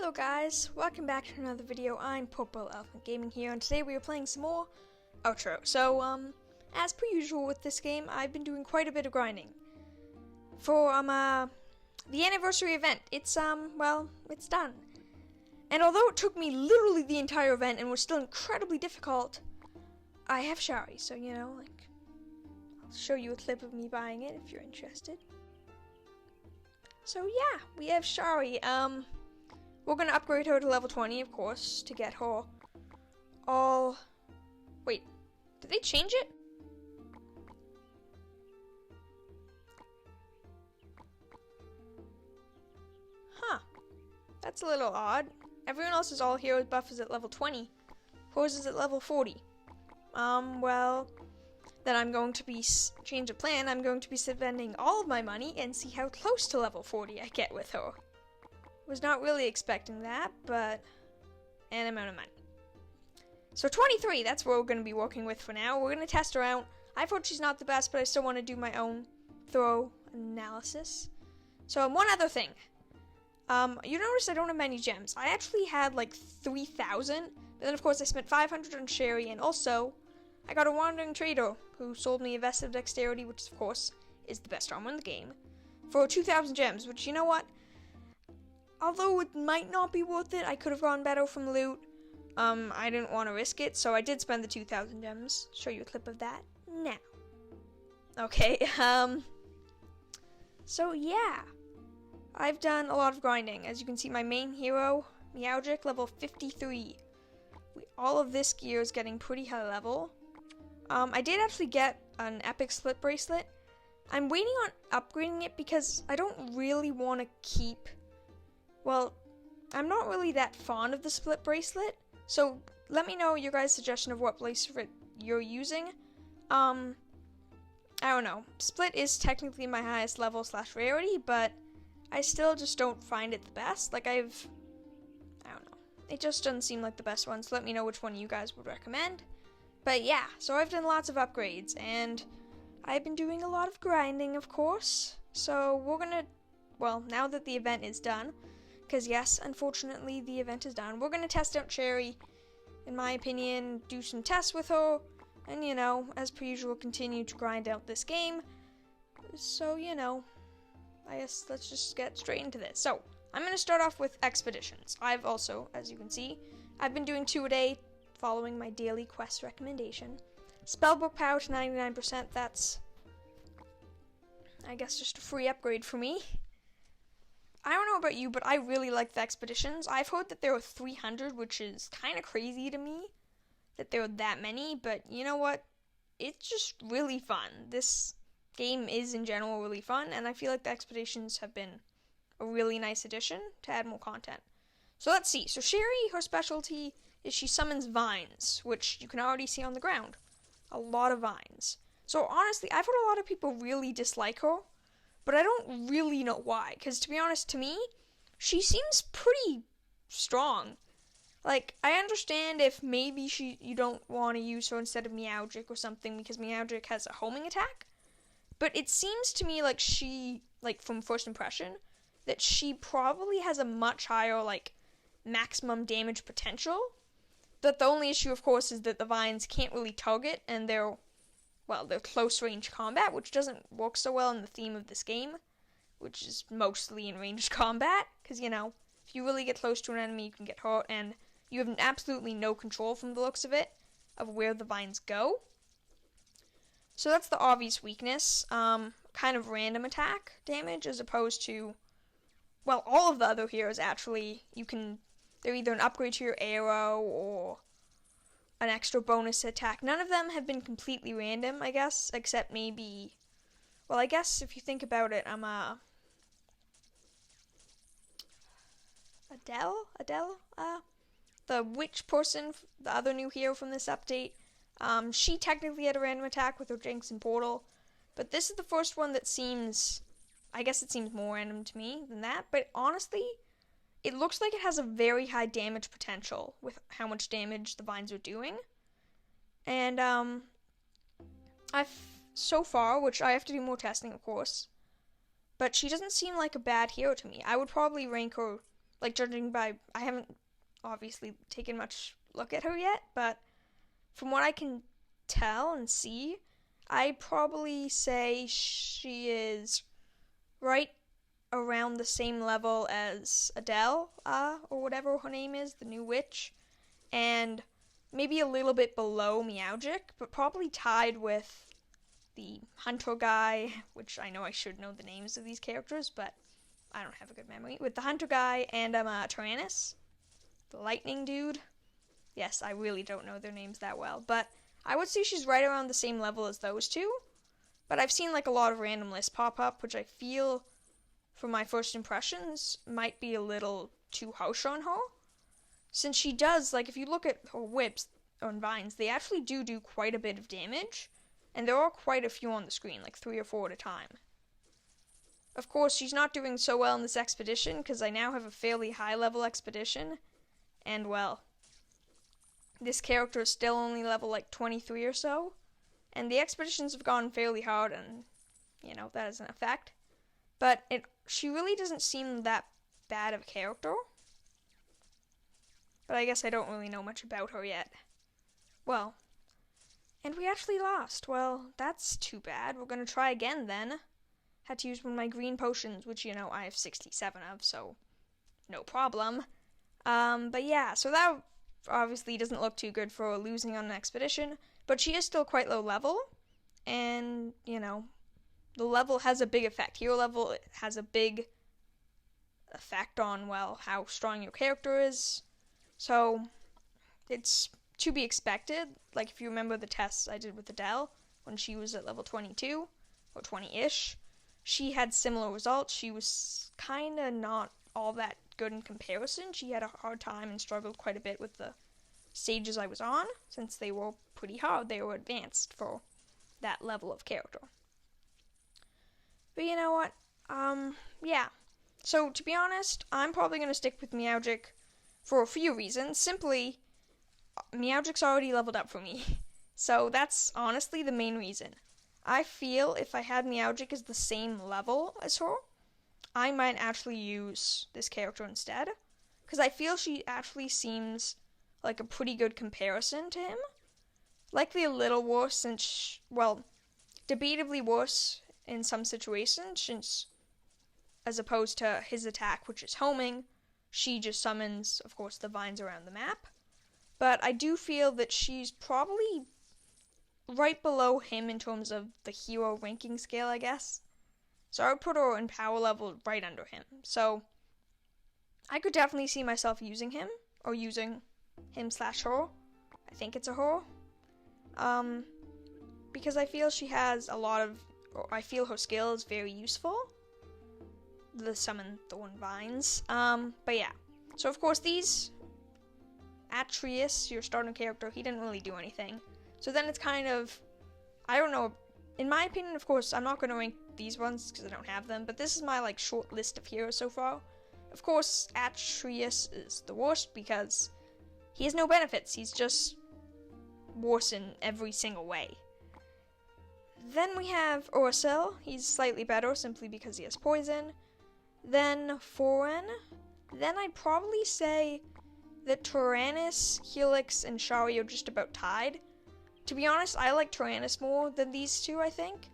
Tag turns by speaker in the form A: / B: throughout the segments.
A: Hello guys, welcome back to another video. I'm Purple Elephant Gaming here, and today we are playing some more Archero. So, as per usual with this game, I've been doing quite a bit of grinding. For, the anniversary event, it's, well, it's done. And although it took me literally the entire event and was still incredibly difficult, I have Shari, so, you know, like, I'll show you a clip of me buying it if you're interested. So yeah, we have Shari. We're gonna upgrade her to level 20, of course, to get her all... Wait, did they change it? Huh, that's a little odd. Everyone else's all heroes buff is at level 20. Hers is at level 40. Well, then I'm going to be change of plan. I'm going to be spending all of my money and see how close to level 40 I get with her. Was not really expecting that, but an amount of money. So 23, that's what we're going to be working with for now. We're going to test her out. I've heard she's not the best, but I still want to do my own thorough analysis. So one other thing. You notice I don't have many gems. I actually had like 3,000, but then of course I spent 500 on Shari, and also I got a wandering trader who sold me a vest of dexterity, which of course is the best armor in the game, for 2,000 gems, which, you know what? Although it might not be worth it, I could have gone better from loot. I didn't want to risk it, so I did spend the 2,000 gems. Show you a clip of that now. Okay, so yeah. I've done a lot of grinding. As you can see, my main hero, Meowgic, level 53. All of this gear is getting pretty high level. I did actually get an epic split bracelet. I'm waiting on upgrading it because I don't really want to keep... Well, I'm not really that fond of the split bracelet, so let me know your guys' suggestion of what bracelet you're using. I don't know. Split is technically my highest level / rarity, but I still just don't find it the best. Like, I don't know. It just doesn't seem like the best one, so let me know which one you guys would recommend. But yeah, so I've done lots of upgrades, and I've been doing a lot of grinding, of course. So we're gonna, well, now that the event is done, because yes, unfortunately, the event is done, we're gonna test out Shari, in my opinion, do some tests with her, and, you know, as per usual, continue to grind out this game. So, you know, I guess let's just get straight into this. So, I'm gonna start off with expeditions. I've also, as you can see, I've been doing 2 a day, following my daily quest recommendation. Spellbook power to 99%, that's, I guess, just a free upgrade for me. I don't know about you, but I really like the expeditions. I've heard that there are 300, which is kind of crazy to me, that there are that many, but you know what? It's just really fun. This game is, in general, really fun, and I feel like the expeditions have been a really nice addition to add more content. So let's see. So Shari, her specialty is she summons vines, which you can already see on the ground. A lot of vines. So honestly, I've heard a lot of people really dislike her, but I don't really know why, because to be honest, to me, she seems pretty strong. Like, I understand if maybe you don't want to use her instead of Meowgic or something, because Meowgic has a homing attack, but it seems to me like she, like, from first impression, that she probably has a much higher, like, maximum damage potential. But the only issue, of course, is that the vines can't really target, and they're close range combat, which doesn't work so well in the theme of this game, which is mostly in ranged combat, because, you know, if you really get close to an enemy, you can get hurt, and you have absolutely no control from the looks of it, of where the vines go. So that's the obvious weakness, kind of random attack damage, as opposed to, well, all of the other heroes, actually, they're either an upgrade to your arrow, or an extra bonus attack. None of them have been completely random, I guess, except maybe, well, I guess if you think about it, Adele, the witch person, the other new hero from this update, she technically had a random attack with her Jinx and Portal, but this is the first one that seems, I guess it seems more random to me than that, but honestly, it looks like it has a very high damage potential with how much damage the vines are doing. And, so far, which I have to do more testing, of course, but she doesn't seem like a bad hero to me. I would probably rank her like judging by, I haven't obviously taken much look at her yet, but from what I can tell and see, I'd probably say she is right around the same level as Adele, or whatever her name is, the new witch, and maybe a little bit below Meowgic, but probably tied with the Hunter guy, which I know I should know the names of these characters, but I don't have a good memory, with the Hunter guy and Tyrannus, the lightning dude. Yes, I really don't know their names that well, but I would say she's right around the same level as those two. But I've seen like a lot of random lists pop up, which I feel, from my first impressions, might be a little too harsh on her. Since she does, like, if you look at her whips on vines, they actually do quite a bit of damage. And there are quite a few on the screen, like 3 or 4 at a time. Of course, she's not doing so well in this expedition, because I now have a fairly high-level expedition. And, well, this character is still only level, like, 23 or so. And the expeditions have gone fairly hard, and, you know, that is an effect. But she really doesn't seem that bad of a character. But I guess I don't really know much about her yet. Well, and we actually lost. Well, that's too bad. We're going to try again then. Had to use one of my green potions, which, you know, I have 67 of, so no problem. But yeah, so that obviously doesn't look too good for losing on an expedition, but she is still quite low level, and, you know, the level has a big effect. Hero level has a big effect on, well, how strong your character is, so it's to be expected. Like, if you remember the tests I did with Adele, when she was at level 22, or 20-ish, she had similar results. She was kind of not all that good in comparison. She had a hard time and struggled quite a bit with the stages I was on, since they were pretty hard. They were advanced for that level of character. But you know what? Yeah. So, to be honest, I'm probably going to stick with Meowgic for a few reasons. Simply, Meowgic's already leveled up for me. So, that's honestly the main reason. I feel if I had Meowgic as the same level as her, I might actually use this character instead. Because I feel she actually seems like a pretty good comparison to him. Likely a little worse since, well, debatably worse in some situations, since as opposed to his attack, which is homing, she just summons, of course, the vines around the map. But I do feel that she's probably right below him in terms of the hero ranking scale, I guess. So I would put her in power level right under him. So I could definitely see myself using him, or using him/her. I think it's a her. Because I feel she has a lot of, or I feel her skill is very useful. The summon thorn vines. But yeah. So of course these, Archero, your starting character, he didn't really do anything. So then it's kind of, I don't know, in my opinion, of course, I'm not going to rank these ones because I don't have them, but this is my, like, short list of heroes so far. Of course, Archero is the worst because he has no benefits. He's just worse in every single way. Then we have Archero. He's slightly better simply because he has poison. Then Foreign. Then I'd probably say that Tyrannus, Helix, and Shari are just about tied. To be honest, I like Tyrannus more than these two, I think.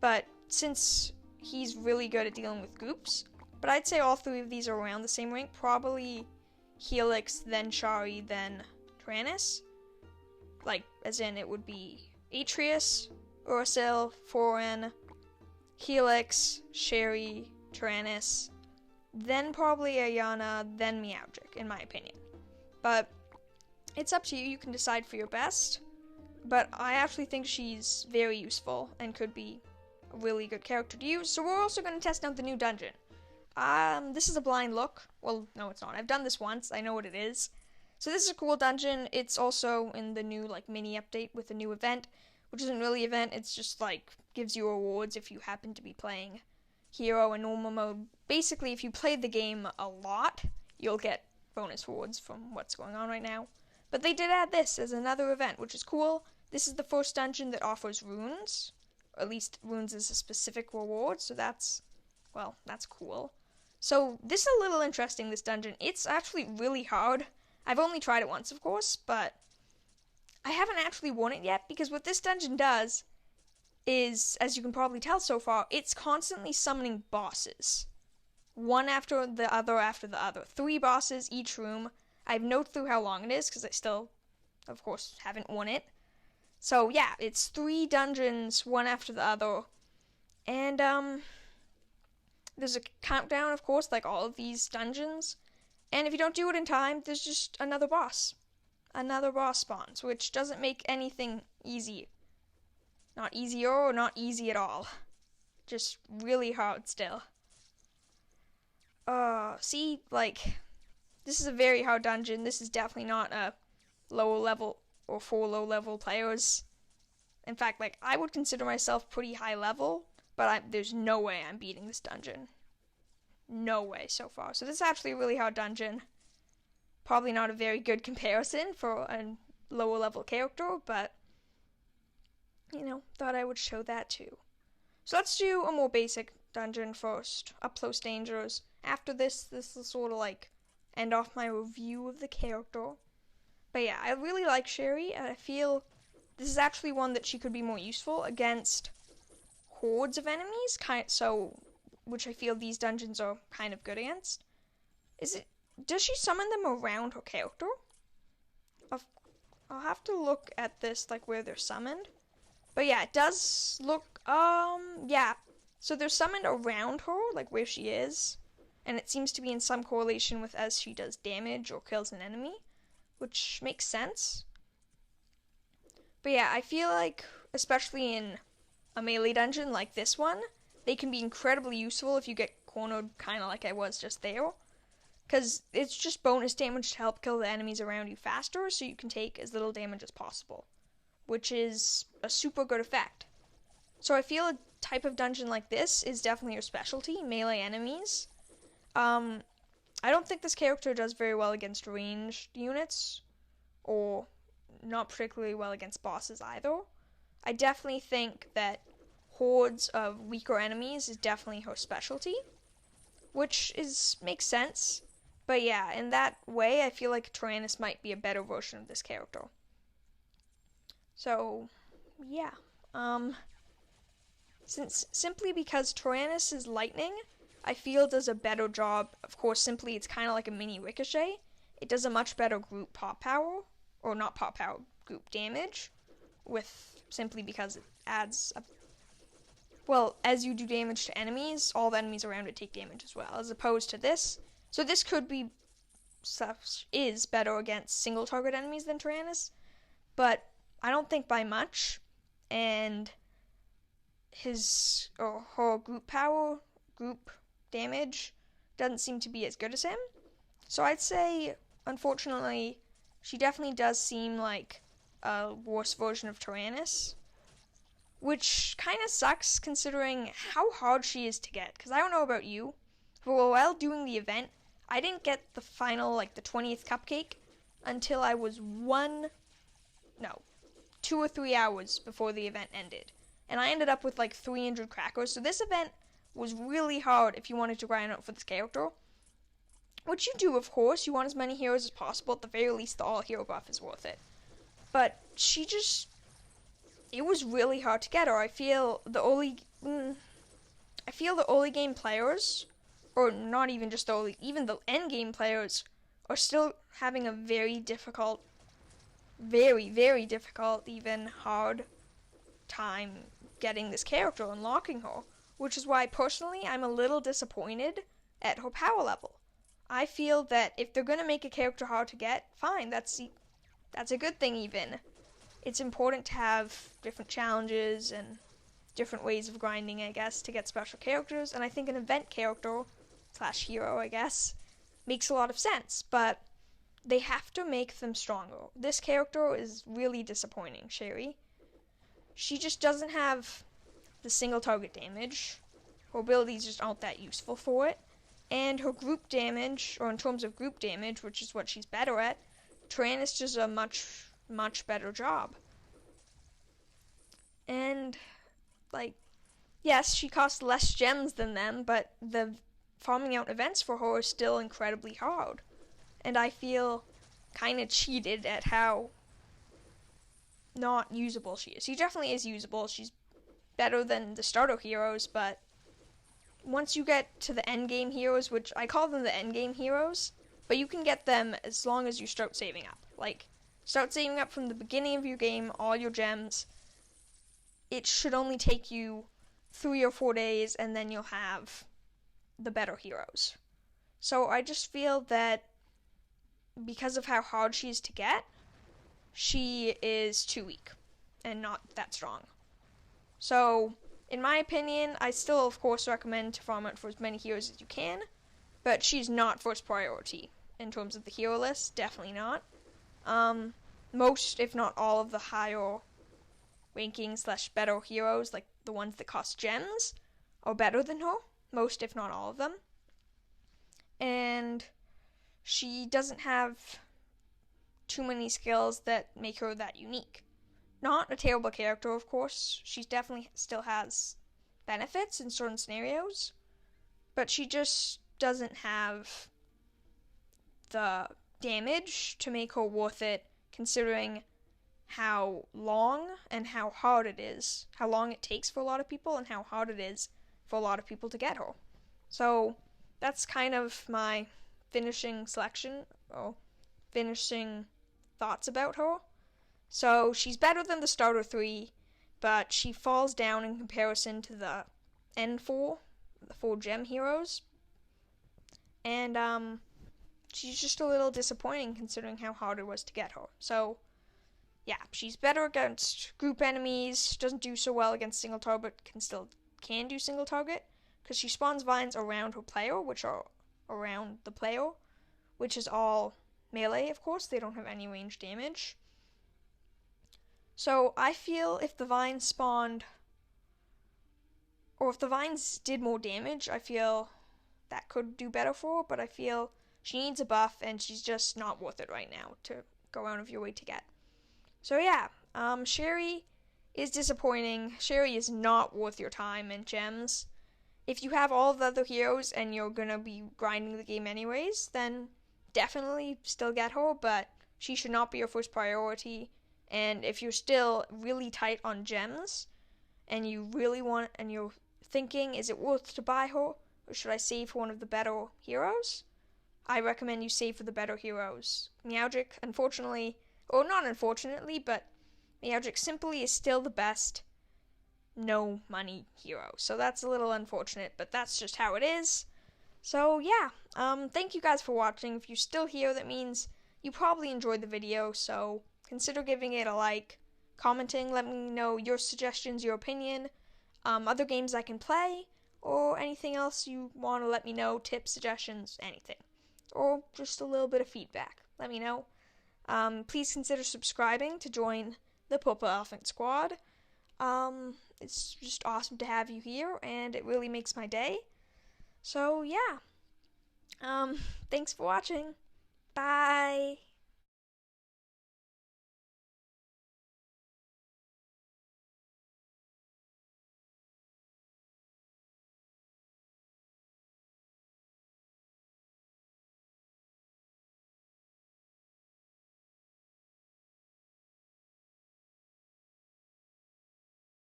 A: But since he's really good at dealing with groups, but I'd say all three of these are around the same rank. Probably Helix, then Shari, then Tyrannus. Like, as in it would be Archero, Archero, Foreign, Helix, Shari, Tyrannus, then probably Ayana, then Meowgic, in my opinion. But it's up to you. You can decide for your best. But I actually think she's very useful and could be a really good character to use. So we're also going to test out the new dungeon. This is a blind look. Well, no, it's not. I've done this once. I know what it is. So this is a cool dungeon. It's also in the new, like, mini update with a new event, which isn't really an event. It's just, like, gives you rewards if you happen to be playing Hero in normal mode. Basically, if you play the game a lot, you'll get bonus rewards from what's going on right now. But they did add this as another event, which is cool. This is the first dungeon that offers runes. Or at least runes is a specific reward, so that's, well, that's cool. So this is a little interesting, this dungeon. It's actually really hard. I've only tried it once, of course, but I haven't actually won it yet, because what this dungeon does is, as you can probably tell so far, it's constantly summoning bosses. One after the other after the other. 3 bosses each room. I have no clue how long it is, because I still, of course, haven't won it. So yeah, it's 3 dungeons, one after the other. And there's a countdown, of course, like all of these dungeons. And if you don't do it in time, there's just another boss. Another boss spawns, which doesn't make anything easy. Not easier or not easy at all. Just really hard still. See, like, this is a very hard dungeon. This is definitely not a lower level or for low level players. In fact, like, I would consider myself pretty high level, but there's no way I'm beating this dungeon. No way so far. So this is actually a really hard dungeon. Probably not a very good comparison for a lower level character, but, you know, thought I would show that too. So let's do a more basic dungeon first. Up close dangers. After this will sort of like end off my review of the character. But yeah, I really like Shari, and I feel this is actually one that she could be more useful against hordes of enemies, which I feel these dungeons are kind of good against. Does she summon them around her character? I'll have to look at this, like where they're summoned. But yeah, it does look, yeah. So they're summoned around her, like where she is. And it seems to be in some correlation with as she does damage or kills an enemy, which makes sense. But yeah, I feel like, especially in a melee dungeon like this one, they can be incredibly useful if you get cornered, kind of like I was just there. Because it's just bonus damage to help kill the enemies around you faster, so you can take as little damage as possible, which is a super good effect. So I feel a type of dungeon like this is definitely your specialty, melee enemies. I don't think this character does very well against ranged units, or not particularly well against bosses either. I definitely think that hordes of weaker enemies is definitely her specialty, which makes sense. But yeah, in that way, I feel like Tyrannus might be a better version of this character. So, yeah. Simply because Tyrannus is lightning, I feel does a better job. Of course, simply it's kind of like a mini Ricochet. It does a much better group pop power, or not pop power, group damage, simply because it adds well, as you do damage to enemies, all the enemies around it take damage as well, as opposed to this. So this is better against single target enemies than Tyrannus, but I don't think by much, and her group damage doesn't seem to be as good as him. So I'd say, unfortunately, she definitely does seem like a worse version of Tyrannus, which kind of sucks considering how hard she is to get. Because I don't know about you, but while doing the event, I didn't get the final, like the 20th cupcake until I was 2 or 3 hours before the event ended. And I ended up with like 300 crackers. So this event was really hard if you wanted to grind out for this character. Which you do, of course. You want as many heroes as possible. At the very least, the all-hero buff is worth it. But it was really hard to get her. I feel the early game players, or not even just even the end game players, are still having a very difficult, very, very difficult, even hard time getting this character, unlocking her. Which is why, personally, I'm a little disappointed at her power level. I feel that if they're going to make a character hard to get, fine, that's a good thing even. It's important to have different challenges and different ways of grinding, I guess, to get special characters, and I think an event character, / hero, I guess, makes a lot of sense, but they have to make them stronger. This character is really disappointing, Shari. She just doesn't have the single target damage. Her abilities just aren't that useful for it. And her group damage, or in terms of group damage, which is what she's better at, Tyrannus does a much, much better job. And, like, yes, she costs less gems than them, but the farming out events for her is still incredibly hard. And I feel kind of cheated at how not usable she is. She definitely is usable. She's better than the starter heroes, but once you get to the end game heroes, which I call them the end game heroes, but you can get them as long as you start saving up. Like, start saving up from the beginning of your game, all your gems. It should only take you 3 or 4 days, and then you'll have the better heroes. So I just feel that because of how hard she is to get, she is too weak and not that strong. So, in my opinion, I still, of course, recommend to farm out for as many heroes as you can, but she's not first priority in terms of the hero list. Definitely not. Most, if not all, of the higher ranking / better heroes, like the ones that cost gems, are better than her. Most, if not all of them. And she doesn't have too many skills that make her that unique. Not a terrible character, of course. She definitely still has benefits in certain scenarios, but she just doesn't have the damage to make her worth it, considering how long and how hard it is, how long it takes for a lot of people, and how hard it is for a lot of people to get her. So that's kind of my finishing selection, or finishing thoughts about her. So she's better than the starter 3, but she falls down in comparison to the N4, the 4 gem heroes. And she's just a little disappointing considering how hard it was to get her. So yeah, she's better against group enemies, doesn't do so well against single target, can do single target, because she spawns vines around her player, which are around the player, which is all melee, of course. They don't have any range damage. So I feel if the vines spawned, or if the vines did more damage, I feel that could do better for her, but I feel she needs a buff, and she's just not worth it right now to go out of your way to get. So yeah, Shari is disappointing. Shari is not worth your time and gems. If you have all of the other heroes and you're gonna be grinding the game anyways, then definitely still get her, but she should not be your first priority. And if you're still really tight on gems, and you really want, and you're thinking, is it worth to buy her, or should I save for one of the better heroes? I recommend you save for the better heroes. Meowgic, unfortunately, or not unfortunately, but Meowgic simply is still the best no money hero. So that's a little unfortunate, but that's just how it is. So yeah, thank you guys for watching. If you're still here, that means you probably enjoyed the video, so consider giving it a like, commenting, let me know your suggestions, your opinion, other games I can play, or anything else you want to let me know, tips, suggestions, anything. Or just a little bit of feedback. Let me know. Please consider subscribing to join the Purple Elephant Squad. It's just awesome to have you here, and it really makes my day. So yeah. Thanks for watching. Bye.